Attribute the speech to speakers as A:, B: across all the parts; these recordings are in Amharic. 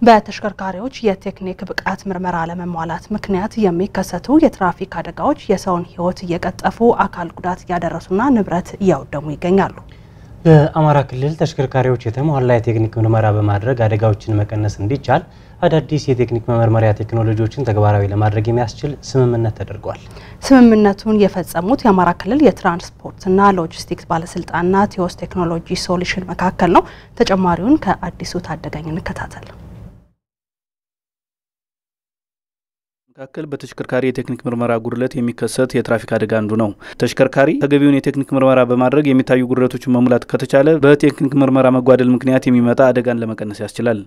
A: በተሽከርካሪዎች የቴክኒክ ብቃት ምርመራ ለመሟላት ምክንያት የሚከሰቱ የትራፊክ አደጋዎች የሰውን ሕይወት እየቀጠፉ አካል ጉዳት ያደረሱና ንብረት ያወደሙ ይገኛሉ።
B: በአማራ ክልል ተሽከርካሪዎች የተሟላ የቴክኒክ ምርመራ በማድረግ አደጋዎችን መቀነስ እንዲቻል አዳዲስ የቴክኒክ መመርመሪያ ቴክኖሎጂዎችን ተግባራዊ ለማድረግ የሚያስችል ስምምነት ተደርጓል።
A: ስምምነቱን የፈጸሙት የአማራ ክልል የትራንስፖርትና ሎጂስቲክስ ባለስልጣንና ቲዮስ ቴክኖሎጂ ሶሉሽን መካከል ነው። ተጨማሪውን ከአዲሱ ታደገኝ እንከታተል።
C: መካከል በተሽከርካሪ የቴክኒክ ምርመራ ጉድለት የሚከሰት የትራፊክ አደጋ አንዱ ነው። ተሽከርካሪ ተገቢውን የቴክኒክ ምርመራ በማድረግ የሚታዩ ጉድለቶችን መሙላት ከተቻለ በቴክኒክ ምርመራ መጓደል ምክንያት የሚመጣ አደጋን ለመቀነስ ያስችላል።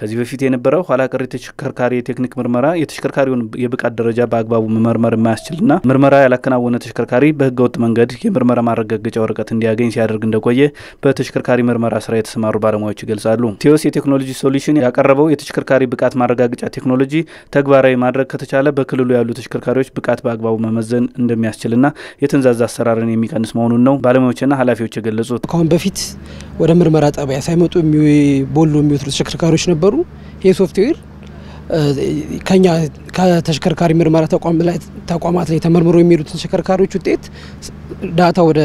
C: ከዚህ በፊት የነበረው ኋላ ቀር ተሽከርካሪ የቴክኒክ ምርመራ የተሽከርካሪውን የብቃት ደረጃ በአግባቡ መመርመር የማያስችልና ምርመራ ያላከናወነ ተሽከርካሪ በህገወጥ መንገድ የምርመራ ማረጋገጫ ወረቀት እንዲያገኝ ሲያደርግ እንደቆየ በተሽከርካሪ ምርመራ ስራ የተሰማሩ ባለሙያዎች ይገልጻሉ። ቲዮስ የቴክኖሎጂ ሶሉሽን ያቀረበው የተሽከርካሪ ብቃት ማረጋገጫ ቴክኖሎጂ ተግባራዊ ማድረግ ከተቻለ በክልሉ ያሉ ተሽከርካሪዎች ብቃት በአግባቡ መመዘን እንደሚያስችልና የተንዛዛ አሰራርን የሚቀንስ መሆኑን ነው ባለሙያዎችና ኃላፊዎች የገለጹት።
D: ካሁን በፊት ወደ ምርመራ ጣቢያ ሳይመጡ ቦሎ የሚወጡ ተሽከርካሪዎች ነበሩ። ይሄ ሶፍትዌር ከኛ ከተሽከርካሪ ምርመራ ተቋማት ላይ ተመርምሮ የሚሄዱት ተሽከርካሪዎች ውጤት ዳታ ወደ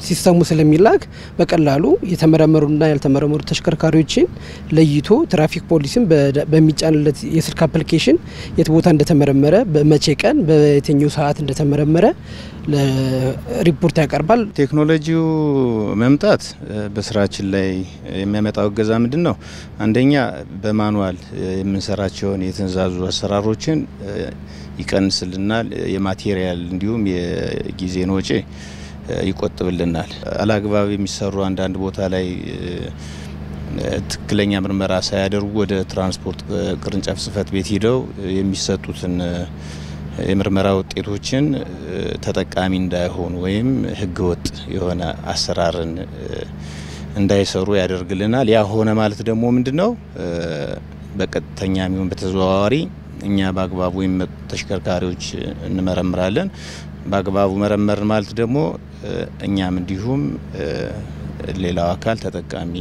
D: ሲስተሙ ስለሚላክ በቀላሉ የተመረመሩና ያልተመረመሩ ተሽከርካሪዎችን ለይቶ ትራፊክ ፖሊስን በሚጫንለት የስልክ አፕሊኬሽን የት ቦታ እንደተመረመረ በመቼ ቀን በየትኛው ሰዓት እንደተመረመረ ለሪፖርት ያቀርባል።
E: ቴክኖሎጂው መምጣት በስራችን ላይ የሚያመጣው እገዛ ምንድነው? አንደኛ በማኑዋል የምንሰራቸውን የተንዛዙ አሰራሮችን ይቀንስልናል። የማቴሪያል እንዲሁም የጊዜን ወጪ ይቆጥብልናል። አላግባብ የሚሰሩ አንዳንድ ቦታ ላይ ትክክለኛ ምርመራ ሳያደርጉ ወደ ትራንስፖርት ቅርንጫፍ ጽህፈት ቤት ሄደው የሚሰጡትን የምርመራ ውጤቶችን ተጠቃሚ እንዳይሆኑ ወይም ህገወጥ የሆነ አሰራርን እንዳይሰሩ ያደርግልናል። ያ ሆነ ማለት ደግሞ ምንድነው? በቀጥተኛ የሚሆን በተዘዋዋሪ እኛ በአግባቡ የሚመጡ ተሽከርካሪዎች እንመረምራለን። በአግባቡ መረመር ማለት ደግሞ እኛም እንዲሁም ሌላው አካል ተጠቃሚ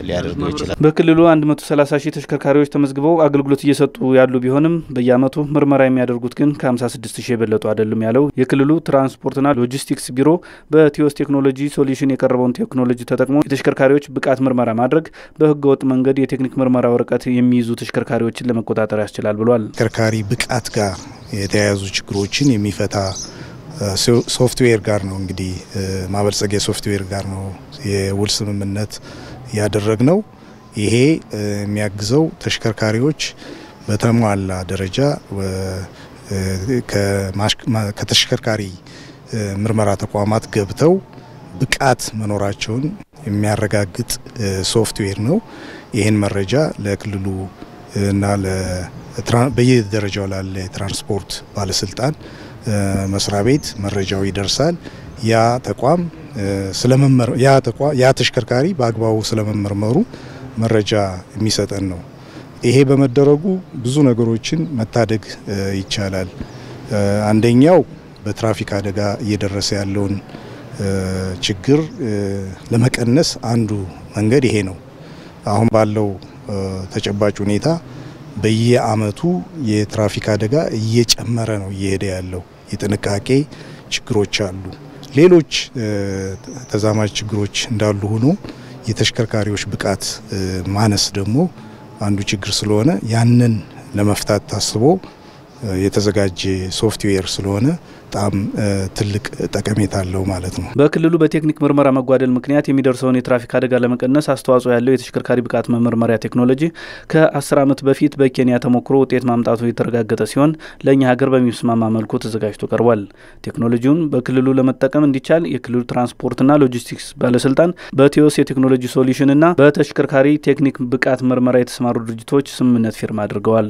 E: ሊያደርገው ይችላል።
C: በክልሉ 130 ሺህ ተሽከርካሪዎች ተመዝግበው አገልግሎት እየሰጡ ያሉ ቢሆንም በየአመቱ ምርመራ የሚያደርጉት ግን ከ56 ሺህ የበለጡ አይደሉም ያለው የክልሉ ትራንስፖርትና ሎጂስቲክስ ቢሮ በቲዮስ ቴክኖሎጂ ሶሉሽን የቀረበውን ቴክኖሎጂ ተጠቅሞ የተሽከርካሪዎች ብቃት ምርመራ ማድረግ በህገወጥ መንገድ የቴክኒክ ምርመራ ወረቀት የሚይዙ ተሽከርካሪዎችን ለመቆጣጠር ያስችላል ብሏል።
F: ተሽከርካሪ ብቃት ጋር የተያያዙ ችግሮችን የሚፈታ ሶፍትዌር ጋር ነው እንግዲህ ማበልጸጊያ ሶፍትዌር ጋር ነው የውል ስምምነት ያደረግነው። ይሄ የሚያግዘው ተሽከርካሪዎች በተሟላ ደረጃ ከተሽከርካሪ ምርመራ ተቋማት ገብተው ብቃት መኖራቸውን የሚያረጋግጥ ሶፍትዌር ነው። ይሄን መረጃ ለክልሉ እና በየደረጃው ላለ የትራንስፖርት ባለስልጣን መስሪያ ቤት መረጃው ይደርሳል። ያ ተሽከርካሪ በአግባቡ ስለመመርመሩ መረጃ የሚሰጠን ነው። ይሄ በመደረጉ ብዙ ነገሮችን መታደግ ይቻላል። አንደኛው በትራፊክ አደጋ እየደረሰ ያለውን ችግር ለመቀነስ አንዱ መንገድ ይሄ ነው። አሁን ባለው ተጨባጭ ሁኔታ በየአመቱ የትራፊክ አደጋ እየጨመረ ነው እየሄደ ያለው። የጥንቃቄ ችግሮች አሉ። ሌሎች ተዛማጅ ችግሮች እንዳሉ ሆኖ የተሽከርካሪዎች ብቃት ማነስ ደግሞ አንዱ ችግር ስለሆነ ያንን ለመፍታት ታስቦ የተዘጋጀ ሶፍትዌር ስለሆነ በጣም ትልቅ ጠቀሜታ አለው ማለት ነው።
C: በክልሉ በቴክኒክ ምርመራ መጓደል ምክንያት የሚደርሰውን የትራፊክ አደጋ ለመቀነስ አስተዋጽኦ ያለው የተሽከርካሪ ብቃት መመርመሪያ ቴክኖሎጂ ከ10 ዓመት በፊት በኬንያ ተሞክሮ ውጤት ማምጣቱ የተረጋገጠ ሲሆን ለኛ ሀገር በሚስማማ መልኩ ተዘጋጅቶ ቀርቧል። ቴክኖሎጂውን በክልሉ ለመጠቀም እንዲቻል የክልሉ ትራንስፖርትና ሎጂስቲክስ ባለስልጣን በቲዮስ የቴክኖሎጂ ሶሉሽንና በተሽከርካሪ ቴክኒክ ብቃት ምርመራ የተሰማሩ ድርጅቶች ስምምነት ፊርማ አድርገዋል።